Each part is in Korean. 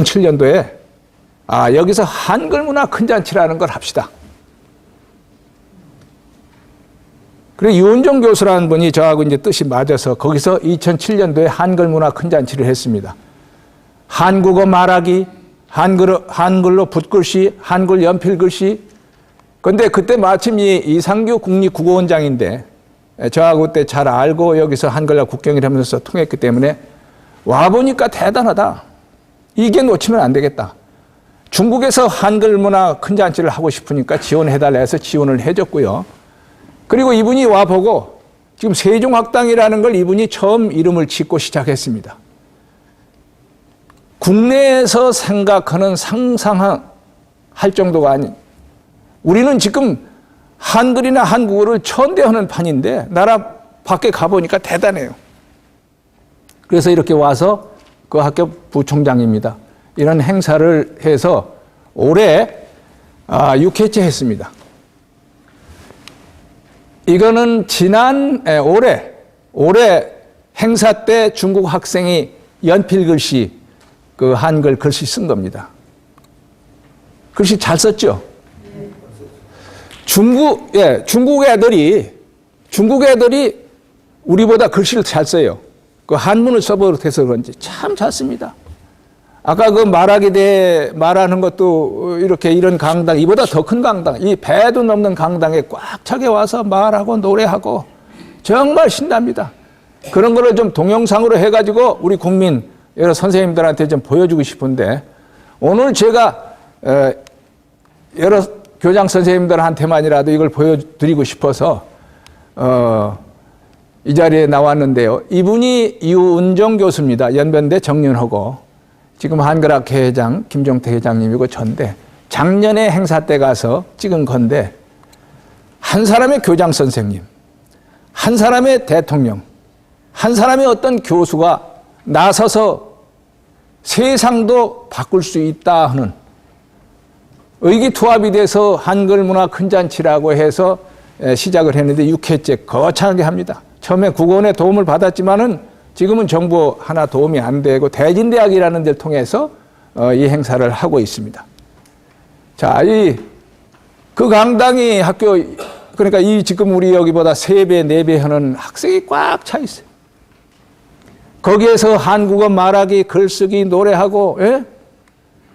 2007년도에 여기서 한글 문화 큰 잔치라는 걸 합시다. 그리고 유은정 교수라는 분이 저하고 이제 뜻이 맞아서 거기서 2007년도에 한글 문화 큰 잔치를 했습니다. 한국어 말하기, 한글로 붓글씨, 한글 연필글씨. 근데 그때 마침 이 이상규 국립국어원장인데 저하고 그때 잘 알고 여기서 한글과 국경일 하면서 통했기 때문에 와보니까 대단하다. 이게 놓치면 안 되겠다. 중국에서 한글 문화 큰 잔치를 하고 싶으니까 지원해달라 해서 지원을 해줬고요. 그리고 이분이 와보고 지금 세종학당이라는 걸 이분이 처음 이름을 짓고 시작했습니다. 국내에서 생각하는 상상할 정도가 아닌, 우리는 지금 한글이나 한국어를 천대하는 판인데 나라 밖에 가보니까 대단해요. 그래서 이렇게 와서 그 학교 부총장입니다. 이런 행사를 해서 올해 6회째 했습니다. 이거는 올해 행사 때 중국 학생이 연필 글씨, 그 한글 글씨 쓴 겁니다. 글씨 잘 썼죠? 중국 애들이 우리보다 글씨를 잘 써요. 그 한문을 써버려서 그런지 참 잘 씁니다. 아까 그 말하기대 말하는 것도 이렇게 이런 강당, 이보다 더 큰 강당, 이 배도 넘는 강당에 꽉 차게 와서 말하고 노래하고 정말 신납니다. 그런 거를 좀 동영상으로 해가지고 우리 국민 여러 선생님들한테 좀 보여주고 싶은데, 오늘 제가 여러 교장 선생님들한테만이라도 이걸 보여드리고 싶어서 이 자리에 나왔는데요. 이분이 유은정 교수입니다. 연변대 정년하고 지금 한글학회 회장 김종태 회장님이고 전데, 작년에 행사 때 가서 찍은 건데, 한 사람의 교장 선생님, 한 사람의 대통령, 한 사람의 어떤 교수가 나서서 세상도 바꿀 수 있다 하는 의기투합이 돼서 한글 문화 큰 잔치라고 해서 시작을 했는데 6회째 거창하게 합니다. 처음에 국어원의 도움을 받았지만은 지금은 정부 하나 도움이 안 되고 대진대학이라는 데를 통해서 이 행사를 하고 있습니다. 자, 그 강당이 학교, 그러니까 지금 우리 여기보다 3배, 4배 하는 학생이 꽉 차 있어요. 거기에서 한국어 말하기, 글쓰기, 노래하고,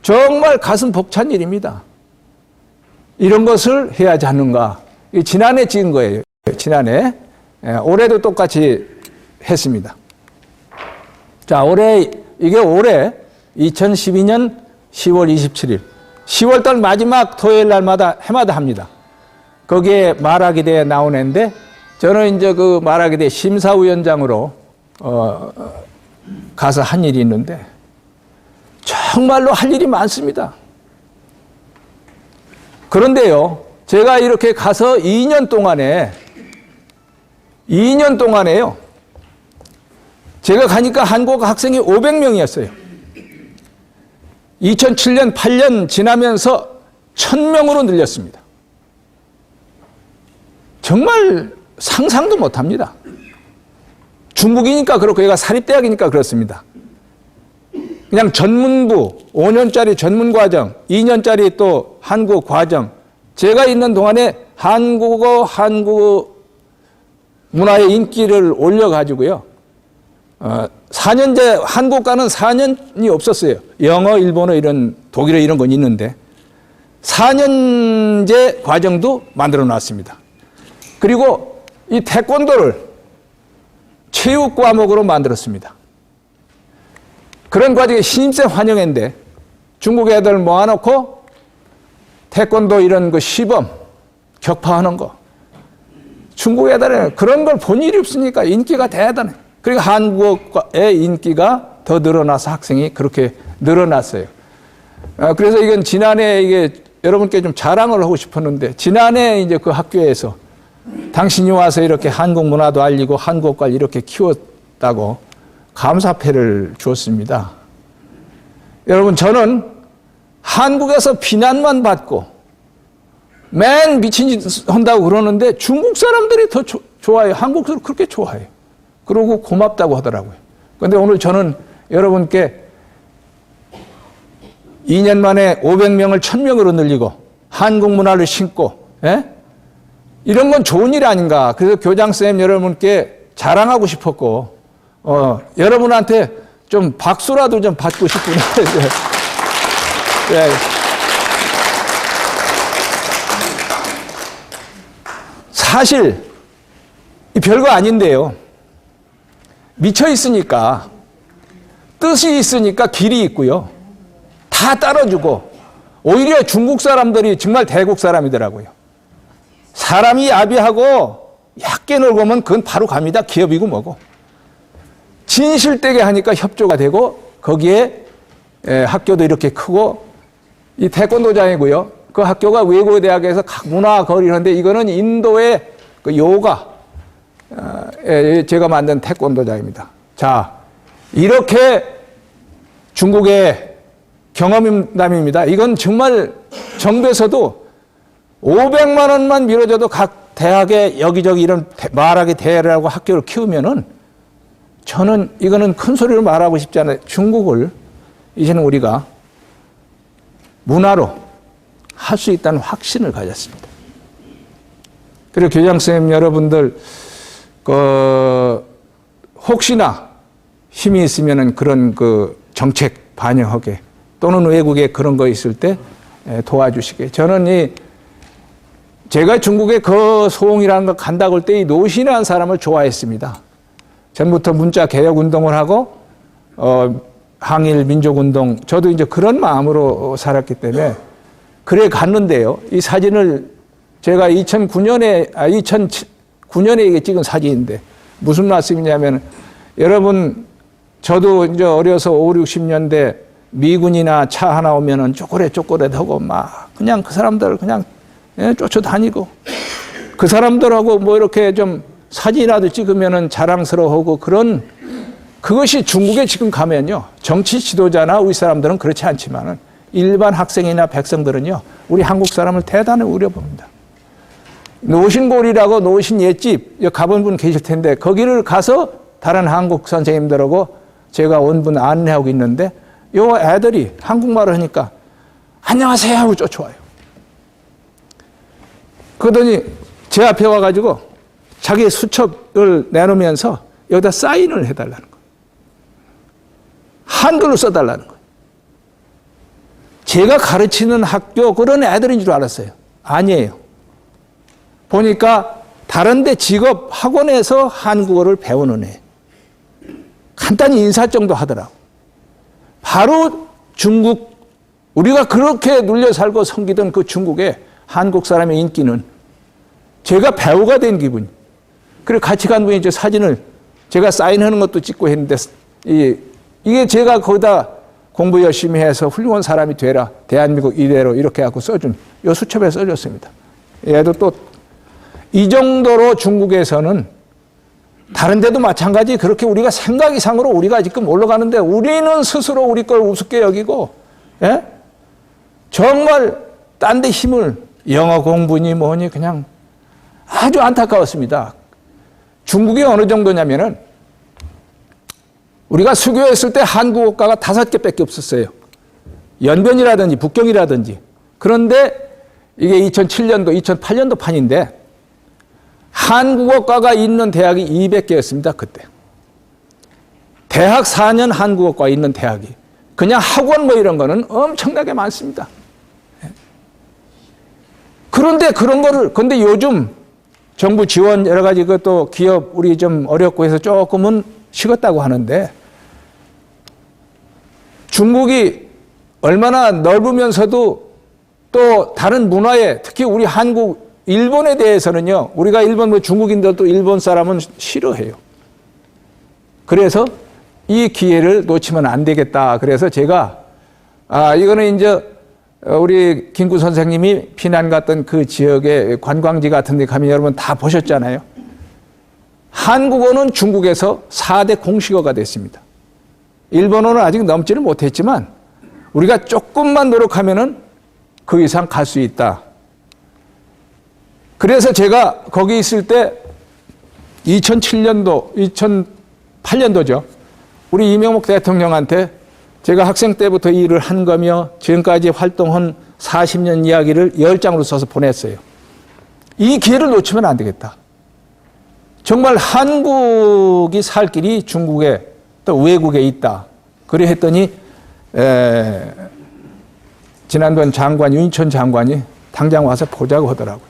정말 가슴 벅찬 일입니다. 이런 것을 해야지 않는가. 지난해 찍은 거예요. 지난해. 올해도 똑같이 했습니다. 자, 이게 올해 2012년 10월 27일. 10월달 마지막 토요일 날마다 해마다 합니다. 거기에 말하기대에 나오는데, 저는 이제 그 말하기대 심사위원장으로 가서 한 일이 있는데, 정말로 할 일이 많습니다. 그런데요, 제가 이렇게 가서 2년 동안에요. 제가 가니까 한국 학생이 500명이었어요. 2007년, 8년 지나면서 1000명으로 늘렸습니다. 정말 상상도 못합니다. 중국이니까 그렇고, 얘가 사립대학이니까 그렇습니다. 그냥 전문부, 5년짜리 전문과정, 2년짜리 또 한국 과정. 제가 있는 동안에 한국 문화의 인기를 올려가지고요. 4년제, 한국과는 4년이 없었어요. 영어, 일본어, 이런, 독일어 이런 건 있는데, 4년제 과정도 만들어 놨습니다. 그리고 이 태권도를 체육 과목으로 만들었습니다. 그런 과정에 신입생 환영회인데, 중국 애들 모아놓고 태권도 이런 그 시범, 격파하는 거. 중국 애들은 그런 걸 본 일이 없으니까 인기가 대단해. 그리고 한국어의 인기가 더 늘어나서 학생이 그렇게 늘어났어요. 그래서 이건 지난해 이게 여러분께 좀 자랑을 하고 싶었는데, 지난해 이제 그 학교에서 당신이 와서 이렇게 한국 문화도 알리고 한국어를 이렇게 키웠다고 감사패를 주었습니다. 여러분, 저는 한국에서 비난만 받고 맨 미친 짓 한다고 그러는데 중국 사람들이 더 좋아해요. 한국 사람들 그렇게 좋아해요. 그러고 고맙다고 하더라고요. 그런데 오늘 저는 여러분께 2년 만에 500명을 1000명으로 늘리고 한국 문화를 심고, 예? 이런 건 좋은 일 아닌가. 그래서 교장선생님 여러분께 자랑하고 싶었고, 여러분한테 좀 박수라도 좀 받고 싶구나. 예. 사실 이 별거 아닌데요. 미쳐 있으니까, 뜻이 있으니까 길이 있고요. 다 따라주고, 오히려 중국 사람들이 정말 대국 사람이더라고요. 사람이 야비하고 얕게 놀고 오면 그건 바로 갑니다. 기업이고 뭐고. 진실되게 하니까 협조가 되고, 거기에 학교도 이렇게 크고, 이 태권도장이고요. 그 학교가 외고대학에서 각 문화 거리는데, 이거는 인도의 그 요가, 제가 만든 태권도장입니다. 자, 이렇게 중국의 경험담입니다. 이건 정말 정부에서도 500만 원만 밀어줘도 각 대학에 여기저기 이런 말하기 대회를 하고 학교를 키우면은, 저는 이거는 큰 소리로 말하고 싶지 않아요. 중국을 이제는 우리가 문화로 할 수 있다는 확신을 가졌습니다. 그리고 교장선생님 여러분들, 혹시나 힘이 있으면은 그런 그 정책 반영하게, 또는 외국에 그런 거 있을 때 도와주시게. 저는 제가 중국에 그 소홍이라는 거 간다고 할 때 이 노신이라는 사람을 좋아했습니다. 전부터 문자 개혁 운동을 하고, 항일 민족운동, 저도 이제 그런 마음으로 살았기 때문에 그래 갔는데요. 이 사진을 제가 2009년에 이게 찍은 사진인데, 무슨 말씀이냐면, 여러분, 저도 이제 어려서 5, 60년대 미군이나 차 하나 오면은 쪼꼬렛하고 막 그냥 그 사람들 그냥 쫓아다니고, 그 사람들하고 뭐 이렇게 좀 사진이라도 찍으면은 자랑스러워하고, 그것이 중국에 지금 가면요. 정치 지도자나 우리 사람들은 그렇지 않지만은 일반 학생이나 백성들은요, 우리 한국 사람을 대단히 우려봅니다. 노신골이라고 노신 옛집 가본 분 계실 텐데, 거기를 가서 다른 한국 선생님들하고 제가 온 분 안내하고 있는데, 요 애들이 한국말을 하니까 안녕하세요 하고 쫓아와요. 그러더니 제 앞에 와가지고 자기 수첩을 내놓으면서 여기다 사인을 해달라는 거예요. 한글로 써달라는 거예요. 제가 가르치는 학교 그런 애들인 줄 알았어요. 아니에요. 보니까 다른데 직업 학원에서 한국어를 배우는 애. 간단히 인사 정도 하더라고. 바로 중국, 우리가 그렇게 눌려 살고 섬기던 그 중국의 한국 사람의 인기는 제가 배우가 된 기분. 그리고 같이 간 분이 저 사진을 제가 사인하는 것도 찍고 했는데, 이게 제가 거기다 공부 열심히 해서 훌륭한 사람이 되라, 대한민국 이대로 이렇게 하고 써준, 요 수첩에 써줬습니다. 얘도 또 이 정도로 중국에서는, 다른 데도 마찬가지, 그렇게 우리가 생각 이상으로 우리가 지금 올라가는데, 우리는 스스로 우리 걸 우습게 여기고, 예? 정말 딴 데 힘을, 영어 공부니 뭐니 그냥 아주 안타까웠습니다. 중국이 어느 정도냐면은, 우리가 수교했을 때 한국어과가 5개밖에 없었어요. 연변이라든지 북경이라든지. 그런데 이게 2007년도, 2008년도 판인데, 한국어과가 있는 대학이 200개였습니다, 그때. 대학 4년 한국어과 있는 대학이. 그냥 학원 뭐 이런 거는 엄청나게 많습니다. 그런데 그런 거를, 근데 요즘 정부 지원 여러 가지 그것도 기업 우리 좀 어렵고 해서 조금은 식었다고 하는데, 중국이 얼마나 넓으면서도 또 다른 문화에, 특히 우리 한국, 일본에 대해서는요, 우리가 일본, 뭐 중국인들도 일본 사람은 싫어해요. 그래서 이 기회를 놓치면 안 되겠다. 그래서 제가, 이거는 이제 우리 김구 선생님이 피난 갔던 그 지역의 관광지 같은 데 가면 여러분 다 보셨잖아요. 한국어는 중국에서 4대 공식어가 됐습니다. 일본어는 아직 넘지는 못했지만 우리가 조금만 노력하면은 그 이상 갈 수 있다. 그래서 제가 거기 있을 때 2007년도, 2008년도죠. 우리 이명박 대통령한테 제가 학생 때부터 일을 한 거며 지금까지 활동한 40년 이야기를 10장으로 써서 보냈어요. 이 기회를 놓치면 안 되겠다. 정말 한국이 살 길이 중국에 또 외국에 있다. 그래 했더니 지난번 장관 윤천 장관이 당장 와서 보자고 하더라고요.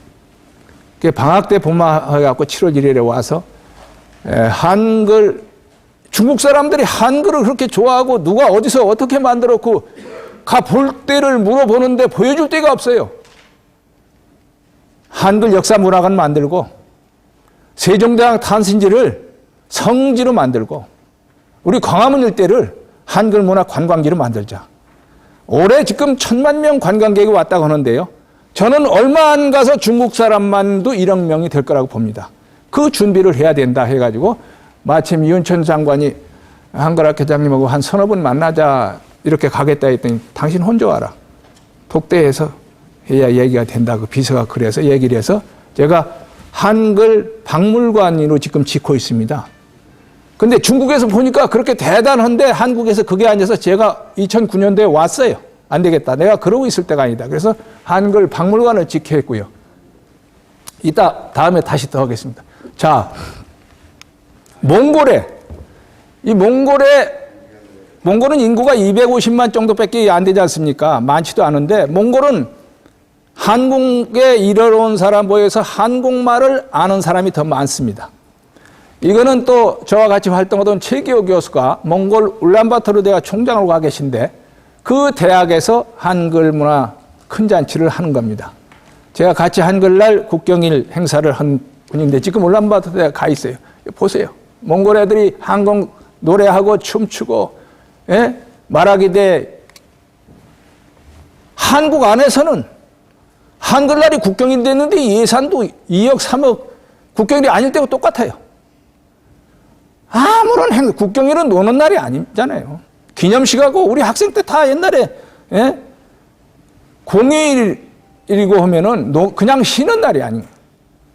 방학 때 본마해갖고 7월 1일에 와서 한글 중국 사람들이 한글을 그렇게 좋아하고 누가 어디서 어떻게 만들었고 가 볼 때를 물어보는데 보여줄 데가 없어요. 한글 역사문화관 만들고 세종대왕 탄신지를 성지로 만들고 우리 광화문 일대를 한글 문화 관광지로 만들자. 올해 지금 1000만 명 관광객이 왔다고 하는데요. 저는 얼마 안 가서 중국 사람만도 1억 명이 될 거라고 봅니다. 그 준비를 해야 된다 해가지고 마침 이윤천 장관이 한글학 회장님하고 한 서너 분 만나자 이렇게 가겠다 했더니 당신 혼자 와라. 독대해서 해야 얘기가 된다고 비서가 그래서 얘기를 해서 제가 한글 박물관으로 지금 짓고 있습니다. 근데 중국에서 보니까 그렇게 대단한데 한국에서 그게 아니어서 제가 2009년도에 왔어요. 안 되겠다. 내가 그러고 있을 때가 아니다. 그래서 한글 박물관을 짓게 했고요. 이따 다음에 다시 더 하겠습니다. 자, 몽골에 몽골은 인구가 250만 정도밖에 안 되지 않습니까? 많지도 않은데 몽골은 한국에 이르러온 사람 모여서 한국말을 아는 사람이 더 많습니다. 이거는 또 저와 같이 활동하던 최기호 교수가 몽골 울란바토르 대학 총장으로 가 계신데 그 대학에서 한글 문화 큰 잔치를 하는 겁니다. 제가 같이 한글날 국경일 행사를 한 분인데 지금 울란바토르 대학 가 있어요. 보세요. 몽골 애들이 한국 노래하고 춤추고 말하기 대 한국 안에서는 한글날이 국경일 됐는데 예산도 2억 3억 국경일이 아닐 때고 똑같아요. 아무런 국경일은 노는 날이 아니잖아요. 기념식하고 우리 학생 때 다 옛날에 공휴일이고 하면은 그냥 쉬는 날이 아니에요.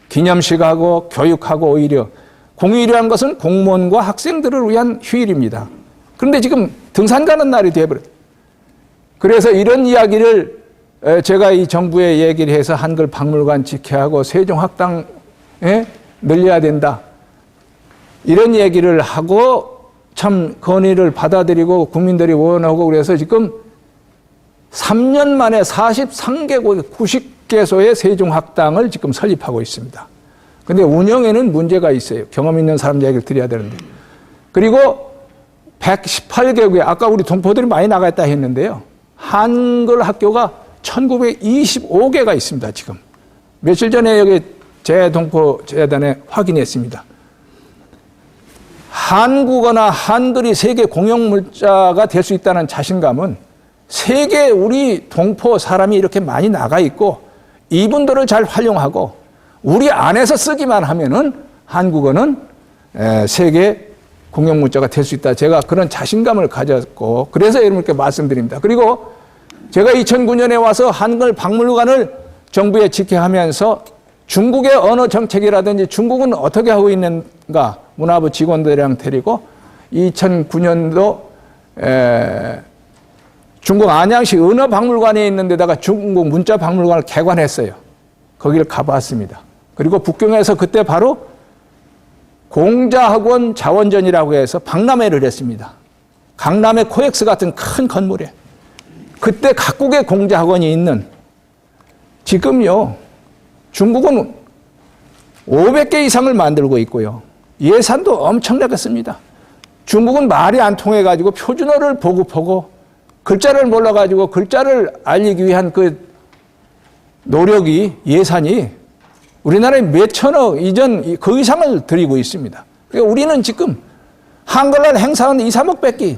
기념식하고 교육하고 오히려 공휴일이라는 것은 공무원과 학생들을 위한 휴일입니다. 그런데 지금 등산 가는 날이 되어버렸어요. 그래서 이런 이야기를 제가 이 정부에 얘기를 해서 한글 박물관 짓게 하고 세종학당 늘려야 된다. 이런 얘기를 하고 참 건의를 받아들이고 국민들이 원하고 그래서 지금 3년 만에 43개국 90개소의 세종학당을 지금 설립하고 있습니다. 그런데 운영에는 문제가 있어요. 경험 있는 사람 얘기를 드려야 되는데. 그리고 118개국에 아까 우리 동포들이 많이 나갔다 했는데요. 한글 학교가 1925개가 있습니다. 지금. 며칠 전에 여기 재동포재단에 확인했습니다. 한국어나 한글이 세계 공용 문자가 될 수 있다는 자신감은 세계 우리 동포 사람이 이렇게 많이 나가 있고 이분들을 잘 활용하고 우리 안에서 쓰기만 하면은 한국어는 세계 공용 문자가 될 수 있다. 제가 그런 자신감을 가졌고 그래서 여러분께 말씀드립니다. 그리고 제가 2009년에 와서 한글 박물관을 정부에 짓게 하면서 중국의 언어 정책이라든지 중국은 어떻게 하고 있는가 문화부 직원들이랑 데리고 2009년도 중국 안양시 언어박물관에 있는 데다가 중국 문자박물관을 개관했어요. 거기를 가봤습니다. 그리고 북경에서 그때 바로 공자학원 자원전이라고 해서 박람회를 했습니다. 강남의 코엑스 같은 큰 건물에 그때 각국의 공자학원이 있는 지금요 중국은 500개 이상을 만들고 있고요. 예산도 엄청나게 씁니다. 중국은 말이 안 통해가지고 표준어를 보급하고 글자를 몰라가지고 글자를 알리기 위한 그 노력이 예산이 우리나라에 몇천억 이전 그 이상을 들이고 있습니다. 그러니까 우리는 지금 한글날 행사하는데 2, 3억 뺏기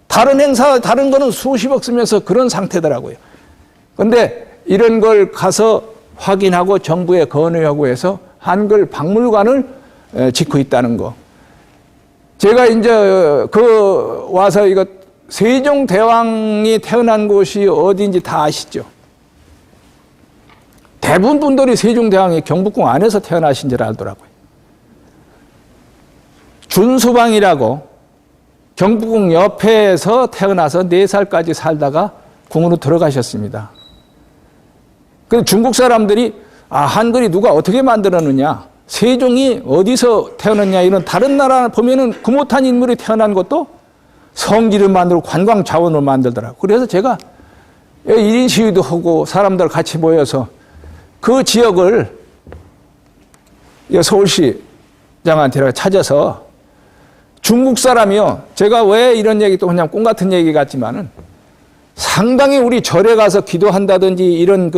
다른 행사 다른 거는 수십억 쓰면서 그런 상태더라고요. 그런데 이런 걸 가서 확인하고 정부에 건의하고 해서 한글 박물관을 짓고 있다는 거. 제가 이제 와서 이거 세종대왕이 태어난 곳이 어디인지 다 아시죠? 대부분 분들이 세종대왕이 경복궁 안에서 태어나신 줄 알더라고요. 준수방이라고 경북궁 옆에서 태어나서 4살까지 살다가 궁으로 들어가셨습니다. 근데 중국 사람들이 한글이 누가 어떻게 만들었느냐, 세종이 어디서 태어났냐, 이런 다른 나라 보면은 그 못한 인물이 태어난 것도 성지를 만들고 관광 자원을 만들더라고요. 그래서 제가 1인 시위도 하고 사람들 같이 모여서 그 지역을 서울시장한테 찾아서 중국 사람이요, 제가 왜 이런 얘기 또 그냥 꿈 같은 얘기 같지만은 상당히 우리 절에 가서 기도한다든지 이런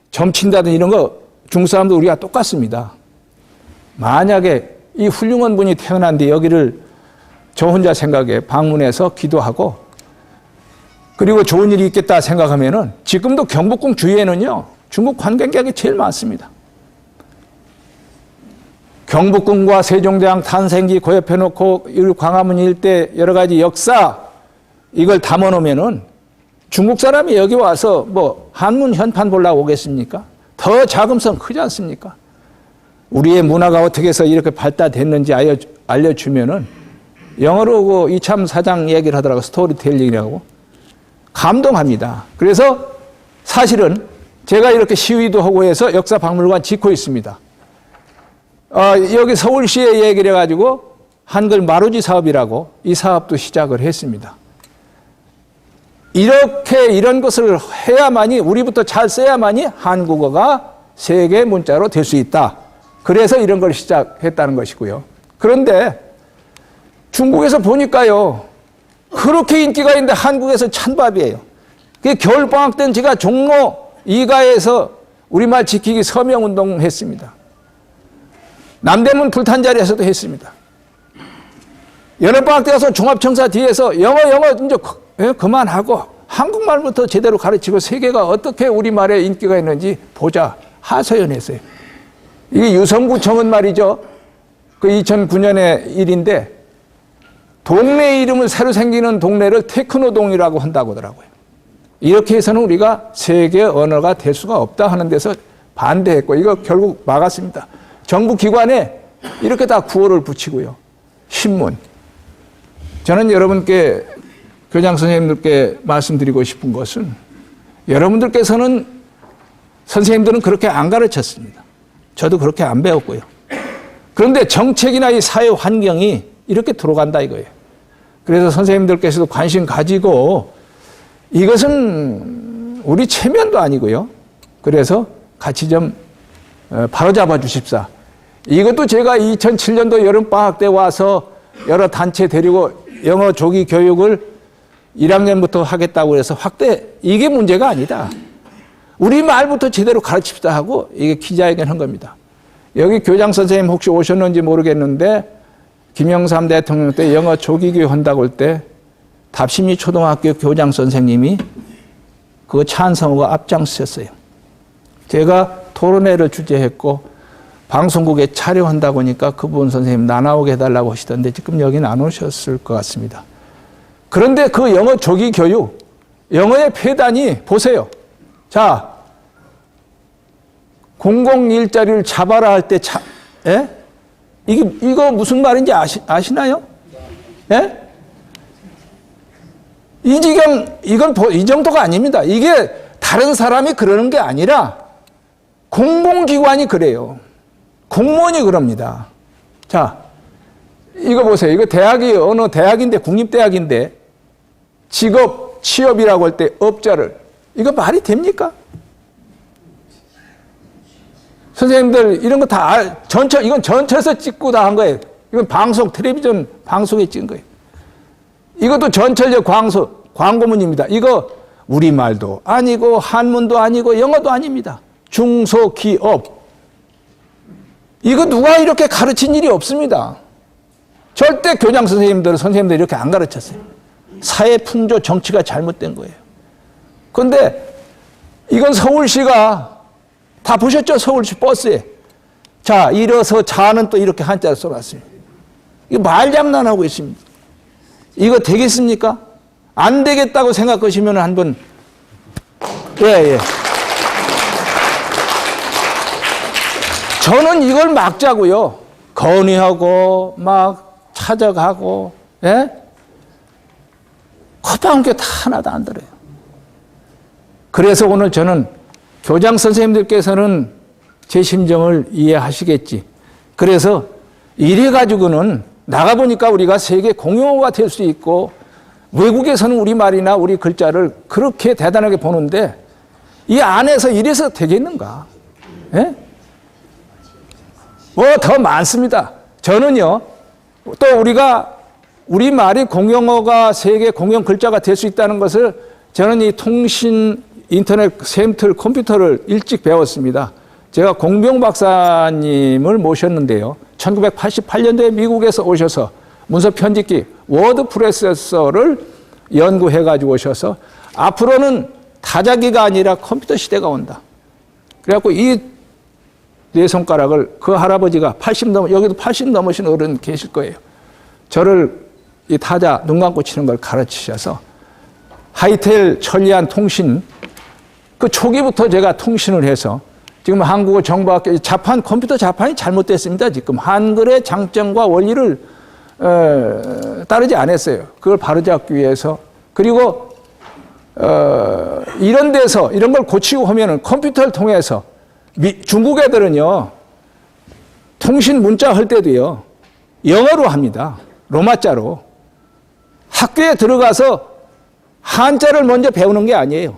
점친다든지 이런 거 중국 사람도 우리가 똑같습니다. 만약에 이 훌륭한 분이 태어난데 여기를 저 혼자 생각에 방문해서 기도하고 그리고 좋은 일이 있겠다 생각하면은 지금도 경복궁 주위에는요 중국 관광객이 제일 많습니다. 경복궁과 세종대왕 탄생기 그 옆에 놓고 광화문 일대 여러 가지 역사 이걸 담아 놓으면은 중국 사람이 여기 와서 한문 현판 보려고 오겠습니까? 더 자금성 크지 않습니까? 우리의 문화가 어떻게 해서 이렇게 발달됐는지 알려주면은 영어로 이참 사장 얘기를 하더라고, 스토리텔링이라고. 감동합니다. 그래서 사실은 제가 이렇게 시위도 하고 해서 역사박물관 짓고 있습니다. 여기 서울시에 얘기를 해가지고 한글 마루지 사업이라고 이 사업도 시작을 했습니다. 이런 것을 해야만이, 우리부터 잘 써야만이 한국어가 세계 문자로 될 수 있다. 그래서 이런 걸 시작했다는 것이고요. 그런데 중국에서 보니까요, 그렇게 인기가 있는데 한국에서 찬밥이에요. 겨울방학 때는 제가 종로 2가에서 우리말 지키기 서명운동 했습니다. 남대문 불탄자리에서도 했습니다. 여름방학 때 가서 종합청사 뒤에서 영어 이제 그만하고 한국말부터 제대로 가르치고 세계가 어떻게 우리말에 인기가 있는지 보자 하소연했어요. 이게 유성구청은 말이죠. 2009년의 일인데 동네 이름을 새로 생기는 동네를 테크노동이라고 한다고 하더라고요. 이렇게 해서는 우리가 세계 언어가 될 수가 없다 하는 데서 반대했고 이거 결국 막았습니다. 정부 기관에 이렇게 다 구호를 붙이고요. 신문. 저는 여러분께, 교장 선생님들께 말씀드리고 싶은 것은 여러분들께서는 선생님들은 그렇게 안 가르쳤습니다. 저도 그렇게 안 배웠고요. 그런데 정책이나 이 사회 환경이 이렇게 들어간다 이거예요. 그래서 선생님들께서도 관심 가지고 이것은 우리 체면도 아니고요. 그래서 같이 좀 바로잡아 주십사. 이것도 제가 2007년도 여름방학 때 와서 여러 단체 데리고 영어 조기 교육을 1학년부터 하겠다고 해서 이게 문제가 아니다. 우리 말부터 제대로 가르칩시다 하고 이게 기자회견 한 겁니다. 여기 교장 선생님 혹시 오셨는지 모르겠는데 김영삼 대통령 때 영어 조기 교육 한다고 할 때 답심리 초등학교 교장 선생님이 그거 찬성하고 앞장섰어요. 제가 토론회를 주재했고 방송국에 촬영한다고 하니까 그분 선생님 나 나오게 해달라고 하시던데 지금 여기는 안 오셨을 것 같습니다. 그런데 그 영어 조기 교육, 영어의 폐단이 보세요. 자, 공공일자리를 잡아라 할 때 이거 무슨 말인지 아시나요? 예? 이 정도가 아닙니다. 이게 다른 사람이 그러는 게 아니라 공공기관이 그래요. 공무원이 그럽니다. 자, 이거 보세요. 이거 대학이 어느 대학인데, 국립대학인데, 취업이라고 할 때 업자를, 이거 말이 됩니까? 선생님들, 이런 거 다, 이건 전철에서 찍고 다 한 거예요. 이건 텔레비전 방송에 찍은 거예요. 이것도 전철역 광고문입니다. 이거 우리말도 아니고, 한문도 아니고, 영어도 아닙니다. 중소기업. 이거 누가 이렇게 가르친 일이 없습니다. 절대 교장 선생님들 이렇게 안 가르쳤어요. 사회 풍조 정치가 잘못된 거예요. 그런데 이건 서울시가 다 보셨죠? 서울시 버스에. 자, 일어서 자는 또 이렇게 한자를 써놨어요. 이거 말장난하고 있습니다. 이거 되겠습니까? 안 되겠다고 생각하시면 한번, 예. 저는 이걸 막자고요. 건의하고 막 찾아가고, 예? 코박은 게 다 하나도 안 들어요. 그래서 오늘 저는 교장 선생님들께서는 제 심정을 이해하시겠지. 그래서 이래가지고는 나가보니까 우리가 세계 공용어가 될 수 있고 외국에서는 우리말이나 우리 글자를 그렇게 대단하게 보는데 이 안에서 이래서 되겠는가? 예? 뭐 더 많습니다. 저는요, 또 우리가 우리말이 공용어가 세계 공용 글자가 될 수 있다는 것을 저는 이 통신, 인터넷, 샘틀, 컴퓨터를 일찍 배웠습니다. 제가 공병 박사님을 모셨는데요. 1988년도에 미국에서 오셔서 문서 편집기, 워드 프로세서를 연구해가지고 오셔서 앞으로는 타자기가 아니라 컴퓨터 시대가 온다. 그래갖고 이 네 손가락을 그 할아버지가 80 넘어, 여기도 80 넘으신 어른 계실 거예요. 저를 이 타자, 눈 감고 치는 걸 가르치셔서 하이텔 천리안 통신, 그 초기부터 제가 통신을 해서 지금 한국어 정보학교 자판, 컴퓨터 자판이 잘못됐습니다. 지금 한글의 장점과 원리를 따르지 않았어요. 그걸 바로잡기 위해서. 그리고 이런 데서 이런 걸 고치고 하면은 컴퓨터를 통해서 중국 애들은요, 통신 문자 할 때도요, 영어로 합니다. 로마자로. 학교에 들어가서 한자를 먼저 배우는 게 아니에요.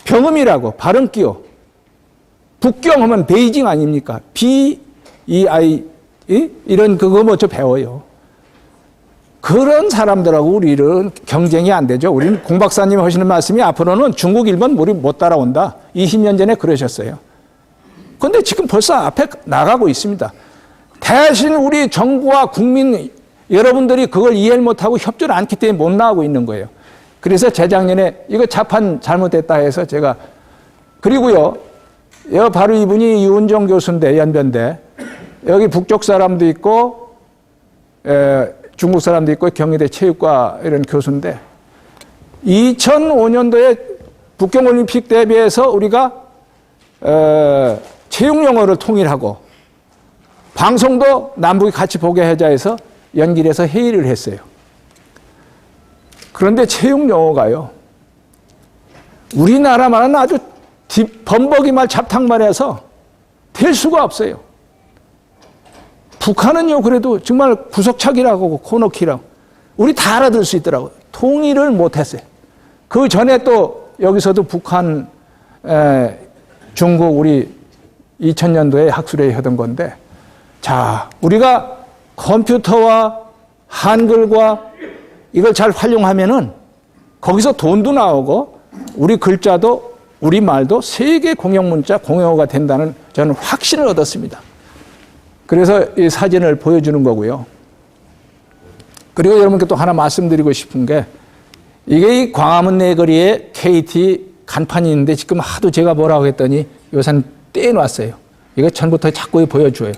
병음이라고, 발음 끼워. 북경 하면 베이징 아닙니까? B-E-I, 이런 그거 먼저 배워요. 그런 사람들하고 우리는 경쟁이 안 되죠. 우리는 공 박사님 하시는 말씀이 앞으로는 중국, 일본 우리 못 따라온다. 20년 전에 그러셨어요. 그런데 지금 벌써 앞에 나가고 있습니다. 대신 우리 정부와 국민 여러분들이 그걸 이해를 못하고 협조를 않기 때문에 못 나가고 있는 거예요. 그래서 재작년에 이거 자판 잘못됐다 해서 제가, 그리고요, 바로 이분이 이운정 교수인데, 연변대. 여기 북쪽 사람도 있고, 중국 사람도 있고, 경희대 체육과 이런 교수인데, 2005년도에 북경올림픽 대비해서 우리가, 체육 용어를 통일하고, 방송도 남북이 같이 보게 하자 해서 연길해서 회의를 했어요. 그런데 체육 용어가요, 우리나라만은 아주 범벅이말 잡탕말해서 될 수가 없어요. 북한은요, 그래도 정말 구석차기라고 코너키라고 우리 다 알아들 수 있더라고요. 통일을 못했어요. 그 전에 또 여기서도 북한, 중국 우리 2000년도에 학술회의 하던 건데, 자, 우리가 컴퓨터와 한글과 이걸 잘 활용하면은 거기서 돈도 나오고 우리 글자도 우리 말도 세계 공용문자, 공용어가 된다는 저는 확신을 얻었습니다. 그래서 이 사진을 보여주는 거고요. 그리고 여러분께 또 하나 말씀드리고 싶은 게, 이게 이 광화문 내거리에 KT 간판이 있는데 지금 하도 제가 뭐라고 했더니 요새는 떼어놨어요. 이거 전부터 자꾸 보여줘요.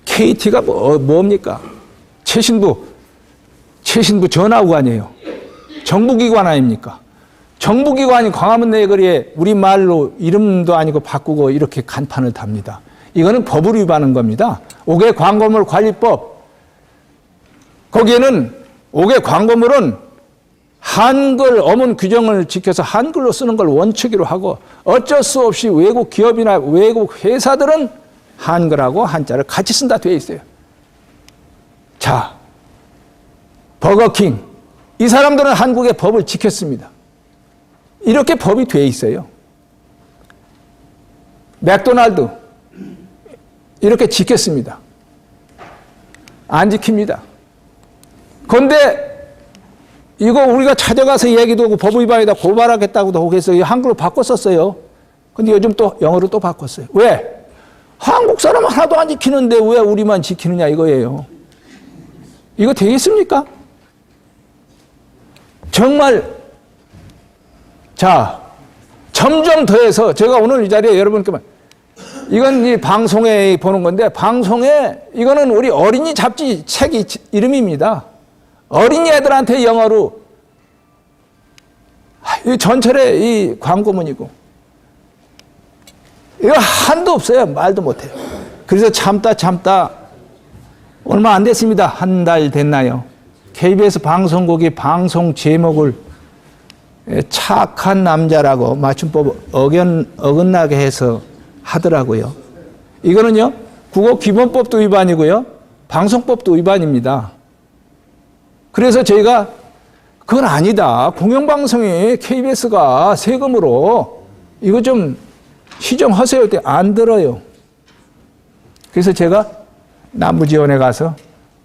KT가 뭡니까? 최신부 전화기관이에요. 정부기관 아닙니까? 정부기관이 광화문 내거리에 우리말로 이름도 아니고 바꾸고 이렇게 간판을 답니다. 이거는 법을 위반한 겁니다. 5개 광고물 관리법. 거기에는 5개 광고물은 한글 어문 규정을 지켜서 한글로 쓰는 걸 원칙으로 하고, 어쩔 수 없이 외국 기업이나 외국 회사들은 한글하고 한자를 같이 쓴다 되어 있어요. 자, 버거킹. 이 사람들은 한국의 법을 지켰습니다. 이렇게 법이 되어 있어요. 맥도날드. 이렇게 지켰습니다. 안 지킵니다. 그런데 이거 우리가 찾아가서 얘기도 하고 법 위반이다 고발하겠다고도 하고 해서 한글로 바꿨었어요. 근데 요즘 또 영어로 또 바꿨어요. 왜? 한국 사람 하나도 안 지키는데 왜 우리만 지키느냐 이거예요. 이거 되겠습니까? 정말, 자, 점점 더해서 제가 오늘 이 자리에 여러분께, 이건 이 방송에 보는 건데, 방송에 이거는 우리 어린이 잡지 책 이름입니다. 어린이 애들한테 영어로, 이 전철에 이 광고문이고, 이거 한도 없어요. 말도 못해요. 그래서 참다 얼마 안 됐습니다. 한 달 됐나요? KBS 방송국이 방송 제목을 착한 남자라고 맞춤법 어긋나게 해서 하더라고요. 이거는요, 국어기본법도 위반이고요, 방송법도 위반입니다. 그래서 저희가 그건 아니다. 공영방송이 KBS가 세금으로 이거 좀 시정하세요. 안 들어요. 그래서 제가 남부지원에 가서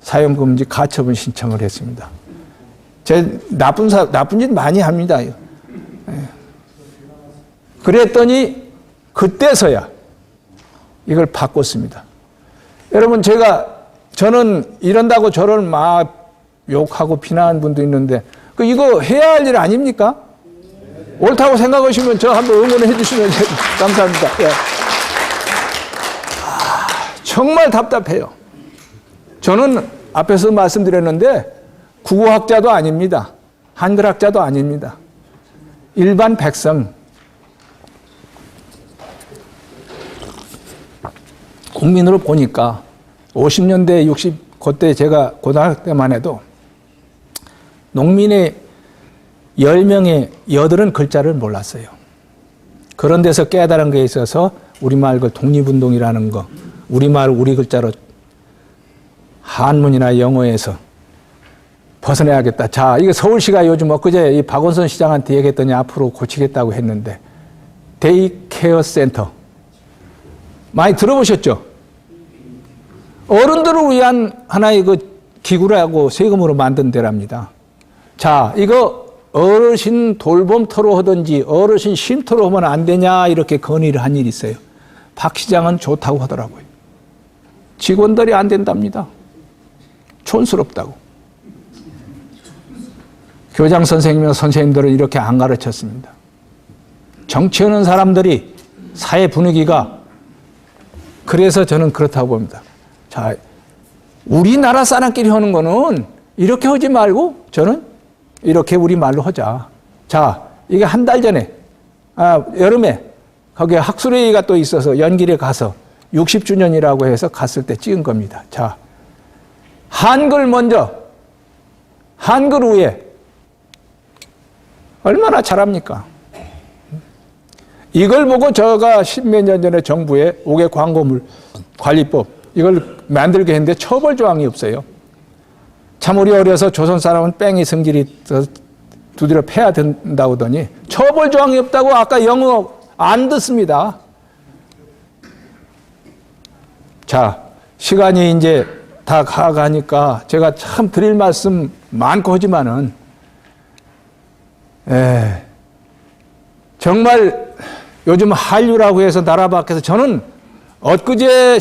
사용금지 가처분 신청을 했습니다. 제 나쁜 짓 많이 합니다. 그랬더니 그때서야 이걸 바꿨습니다. 여러분, 저는 이런다고 저를 막 욕하고 비난하는 분도 있는데, 이거 해야 할 일 아닙니까? 옳다고 생각하시면 저 한번 응원해 주시면 감사합니다. 예. 정말 답답해요. 저는 앞에서 말씀드렸는데 국어학자도 아닙니다. 한글학자도 아닙니다. 일반 백성, 국민으로 보니까 50년대, 그때 제가 고등학교 때만 해도 농민의 10명의 8은 글자를 몰랐어요. 그런 데서 깨달은 게 있어서 우리말 독립운동이라는 거, 우리말 우리 글자로 한문이나 영어에서 벗어내야겠다. 자, 이거 서울시가 요즘 엊그제 이 박원순 시장한테 얘기했더니 앞으로 고치겠다고 했는데, 데이케어 센터 많이 들어보셨죠? 어른들을 위한 하나의 기구라고 세금으로 만든 데랍니다. 자, 이거 어르신 돌봄터로 하든지 어르신 쉼터로 하면 안 되냐, 이렇게 건의를 한 일이 있어요. 박 시장은 좋다고 하더라고요. 직원들이 안 된답니다. 촌스럽다고. 교장 선생님이나 선생님들은 이렇게 안 가르쳤습니다. 정치하는 사람들이 사회 분위기가, 그래서 저는 그렇다고 봅니다. 자, 우리나라 사람끼리 하는 거는 이렇게 하지 말고 저는 이렇게 우리말로 하자. 자, 이게 한 달 전에, 여름에 거기에 학술회의가 또 있어서 연길에 가서 60주년이라고 해서 갔을 때 찍은 겁니다. 자, 한글 먼저, 한글 후에 얼마나 잘합니까? 이걸 보고 제가 10몇 년 전에 정부에 5개 광고물 관리법 이걸 만들게 했는데 처벌 조항이 없어요. 참 우리 어려서 조선 사람은 뺑이 성질이 두드려 패야 된다고 하더니 처벌 조항이 없다고 아까 영어 안 듣습니다. 자, 시간이 이제 다 가가니까 제가 참 드릴 말씀 많고 하지만은, 정말 요즘 한류라고 해서 나라 밖에서 저는 엊그제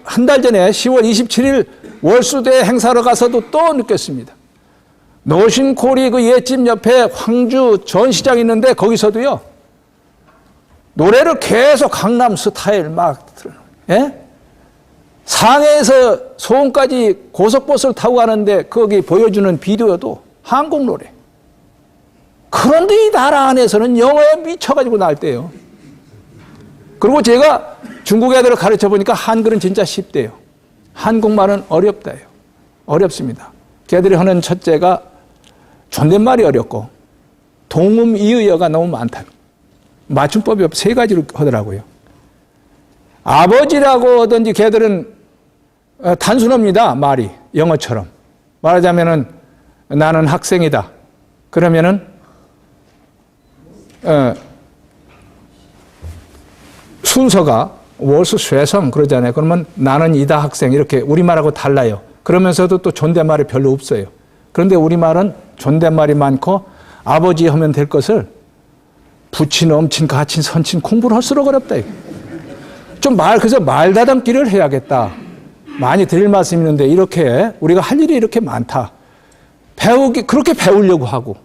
한 달 전에 10월 27일 월수대 행사로 가서도 또 느꼈습니다. 노신코리 그 옛집 옆에 황주 전시장 있는데 거기서도요, 노래를 계속 강남 스타일 막, 상해에서 소원까지 고속버스를 타고 가는데 거기 보여주는 비디오도 한국 노래. 그런데 이 나라 안에서는 영어에 미쳐가지고 날때요. 그리고 제가 중국 애들을 가르쳐 보니까 한글은 진짜 쉽대요. 한국말은 어렵다요. 어렵습니다. 걔들이 하는 첫째가 존댓말이 어렵고 동음 이의어가 너무 많다. 맞춤법이 3가지로 하더라고요. 아버지라고 하든지 걔들은 단순합니다. 말이 영어처럼. 말하자면은 나는 학생이다. 그러면은 순서가 월수 쇠성 그러잖아요. 그러면 나는 이다 학생 이렇게 우리말하고 달라요. 그러면서도 또 존댓말이 별로 없어요. 그런데 우리말은 존댓말이 많고 아버지 하면 될 것을 부친, 엄친, 가친, 선친 공부를 할수록 어렵다. 그래서 말다듬기를 해야겠다. 많이 드릴 말씀이 있는데 이렇게 우리가 할 일이 이렇게 많다. 그렇게 배우려고 하고,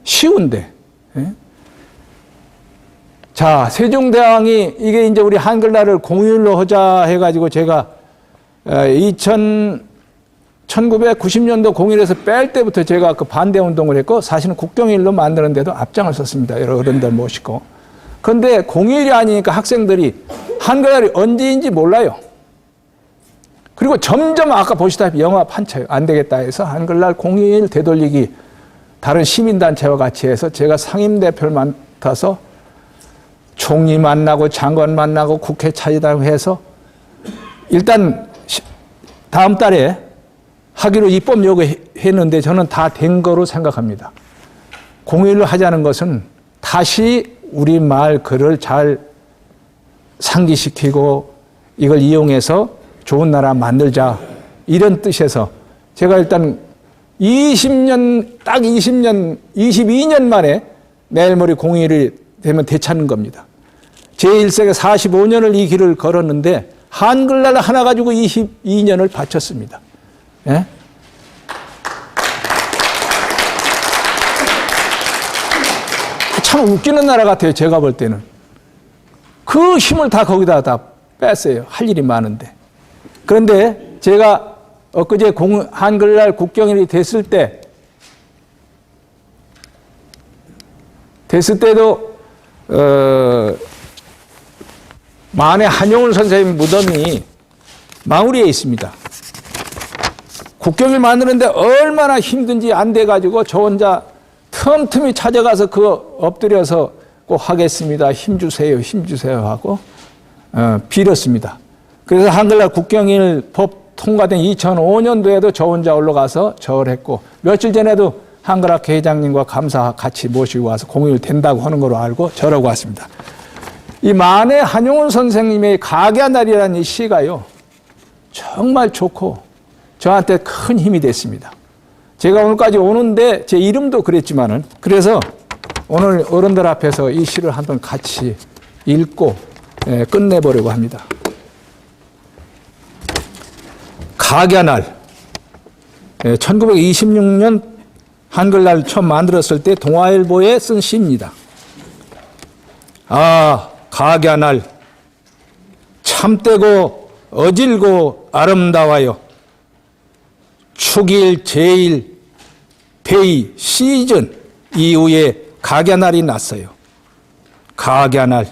쉬운데. 자, 세종대왕이 이게 이제 우리 한글날을 공휴일로 하자 해가지고 제가 1990년도 공휴일에서 뺄 때부터 제가 그 반대 운동을 했고 사실은 국경일로 만드는데도 앞장을 섰습니다. 여러 어른들 모시고. 그런데 공휴일이 아니니까 학생들이 한글날이 언제인지 몰라요. 그리고 점점 아까 보시다시피 영합 한차요. 안 되겠다 해서 한글날 공일 되돌리기 다른 시민단체와 같이 해서 제가 상임대표를 맡아서 총리 만나고 장관 만나고 국회 차지당 해서 일단 다음 달에 하기로 입법 요구했는데 저는 다 된 거로 생각합니다. 공일을 하자는 것은 다시 우리말 글을 잘 상기시키고 이걸 이용해서 좋은 나라 만들자 이런 뜻에서 제가 일단 20년 딱 20년 22년 만에 내일 모레 공일이 되면 되찾는 겁니다. 제1세기 45년을 이 길을 걸었는데 한글날 하나 가지고 22년을 바쳤습니다. 예? 참 웃기는 나라 같아요. 제가 볼 때는. 그 힘을 다 거기다 다 뺐어요. 할 일이 많은데. 그런데 제가 엊그제 한글날 국경일이 됐을 때도 만해 한용운 선생님 무덤이 마무리에 있습니다. 국경일 만드는데 얼마나 힘든지 안 돼가지고 저 혼자 틈틈이 찾아가서 그거 엎드려서 꼭 하겠습니다. 힘주세요, 힘주세요 하고 빌었습니다. 그래서 한글날 국경일 법 통과된 2005년도에도 저 혼자 올라가서 절했고 며칠 전에도 한글학회 회장님과 감사 같이 모시고 와서 공일 된다고 하는 걸로 알고 절하고 왔습니다. 이 만해 한용운 선생님의 각야날이라는 이 시가요 정말 좋고 저한테 큰 힘이 됐습니다. 제가 오늘까지 오는데 제 이름도 그랬지만은 그래서 오늘 어른들 앞에서 이 시를 한번 같이 읽고 끝내보려고 합니다. 각야날 1926년 한글날 처음 만들었을 때 동아일보에 쓴 시입니다. 아, 각야날 참되고 어질고 아름다워요. 축일, 제일, 베이, 시즌 이후에 각야날이 났어요. 각야날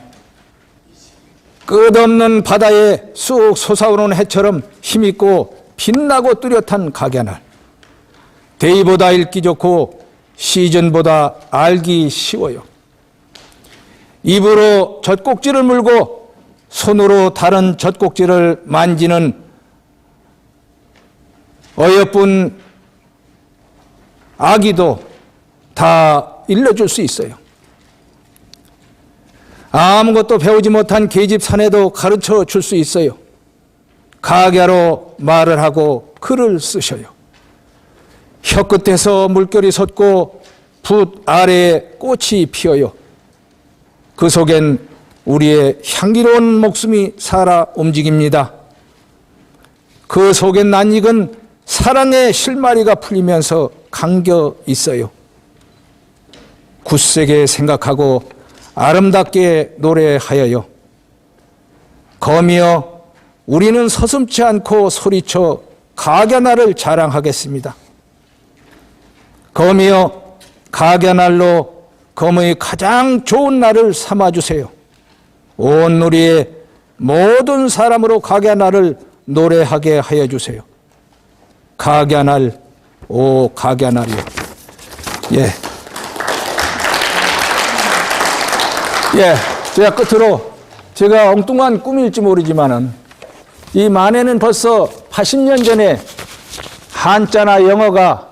끝없는 바다에 쑥 솟아오르는 해처럼 힘있고 빛나고 뚜렷한 각야날. 데이보다 읽기 좋고 시즌보다 알기 쉬워요. 입으로 젖꼭지를 물고 손으로 다른 젖꼭지를 만지는 어여쁜 아기도 다 일러줄 수 있어요. 아무것도 배우지 못한 계집 사내도 가르쳐 줄 수 있어요. 각야로 말을 하고 글을 쓰셔요. 혀끝에서 물결이 솟고 붓 아래에 꽃이 피어요. 그 속엔 우리의 향기로운 목숨이 살아 움직입니다. 그 속엔 낯익은 사랑의 실마리가 풀리면서 감겨 있어요. 굳세게 생각하고 아름답게 노래하여요. 거미여 우리는 서슴지 않고 소리쳐 각야날을 자랑하겠습니다. 거미여 각야날로 거미의 가장 좋은 날을 삼아주세요. 온 우리의 모든 사람으로 각야날을 노래하게 하여 주세요. 각야날 오 각야날이요. 제가 끝으로 제가 엉뚱한 꿈일지 모르지만은 이 만해는 벌써 80년 전에 한자나 영어가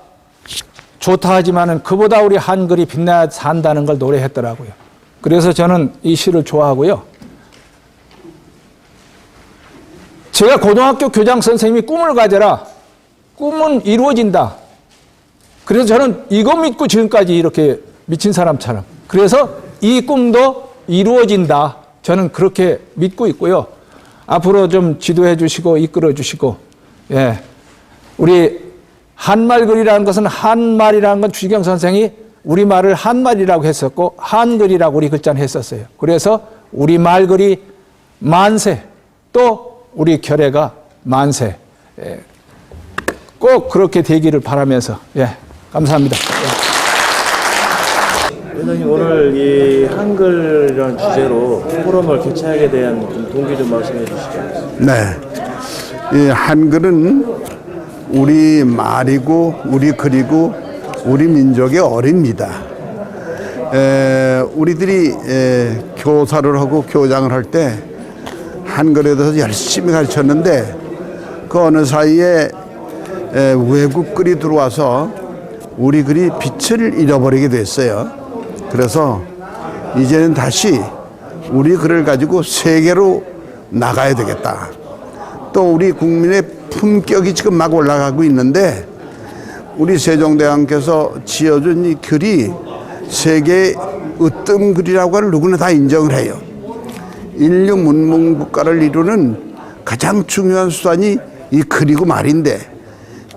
좋다 하지만은 그보다 우리 한글이 빛나야 산다는 걸 노래했더라고요. 그래서 저는 이 시를 좋아하고요. 제가 고등학교 교장 선생님이 꿈을 가져라. 꿈은 이루어진다. 그래서 저는 이거 믿고 지금까지 이렇게 미친 사람처럼. 그래서 이 꿈도 이루어진다. 저는 그렇게 믿고 있고요. 앞으로 좀 지도해 주시고 이끌어 주시고, 우리 한말글이라는 것은 한말이라는 건 주기경 선생이 우리말을 한말이라고 했었고 한글이라고 우리 글자는 했었어요. 그래서 우리말글이 만세, 또 우리 결의가 만세. 꼭 그렇게 되기를 바라면서 감사합니다. 회장님 오늘 이 한글이라는 주제로 포럼을 개최하게 된 동기 좀 말씀해 주시죠. 네. 이 한글은 우리 말이고 우리 글이고 우리 민족의 어립니다. 우리들이 교사를 하고 교장을 할 때 한글에 대해서 열심히 가르쳤는데 그 어느 사이에 외국 글이 들어와서 우리 글이 빛을 잃어버리게 됐어요. 그래서 이제는 다시 우리 글을 가지고 세계로 나가야 되겠다. 또 우리 국민의 품격이 지금 막 올라가고 있는데 우리 세종대왕께서 지어준 이 글이 세계의 으뜸 글이라고 하는 누구나 다 인정을 해요. 인류 문명 국가를 이루는 가장 중요한 수단이 이 글이고 말인데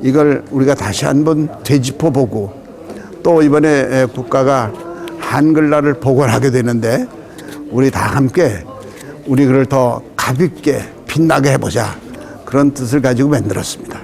이걸 우리가 다시 한번 되짚어보고 또 이번에 국가가 한글날을 복원하게 되는데 우리 다 함께 우리 글을 더 가볍게 빛나게 해보자 그런 뜻을 가지고 만들었습니다.